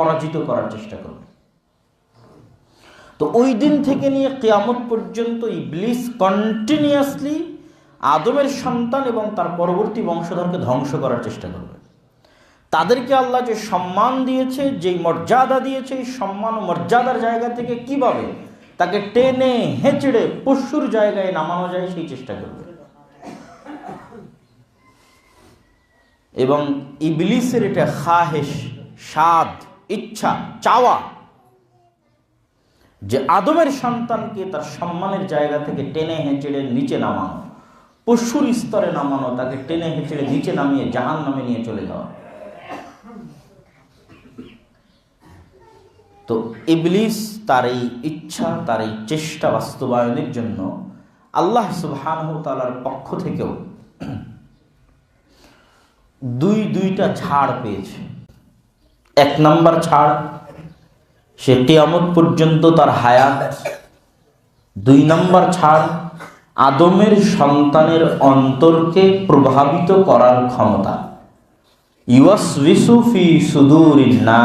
পরাজিত করার চেষ্টা করবে। তো ওই দিন থেকে নিয়ে কিয়ামত পর্যন্ত ইবলিস কন্টিনিউয়াসলি আদমের সন্তান এবং তার পরবর্তী বংশধরকে ধ্বংস করার চেষ্টা করবে। তাদেরকে আল্লাহ যে সম্মান দিয়েছে, যেই মর্যাদা দিয়েছে, এই সম্মান ও মর্যাদার জায়গা থেকে কিভাবে তাকে টেনে হেঁচড়ে পশুর জায়গায় নামানো যায় সেই চেষ্টা করবে। এবং ইবলিসের এটা খাহেশ, স্বাদ, ইচ্ছা, চাওয়া যে আদমের সন্তানকে তার সম্মানের জায়গা থেকে টেনে হেঁচড়ে নিচে নামানো, পশুর স্তরে নামানো, তাকে টেনে হেঁচড়ে নিচে নামিয়ে জাহান্নামে নিয়ে চলে যাওয়া। তো ইবলিস তার এই ইচ্ছা, তার এই চেষ্টা বাস্তবায়নের জন্য আল্লাহ সুবহানাহু ওয়া তাআলার পক্ষ থেকেও দুইটা ছাড় পেয়েছে। এক নাম্বার ছাড়, সে কিয়ামত পর্যন্ত তার হায়াত। 2 নাম্বার ছাড়, আদমের সন্তানের অন্তরকে প্রভাবিত করার ক্ষমতা। ইউওয়াসওয়িসু ফি সুদুরিন নাস।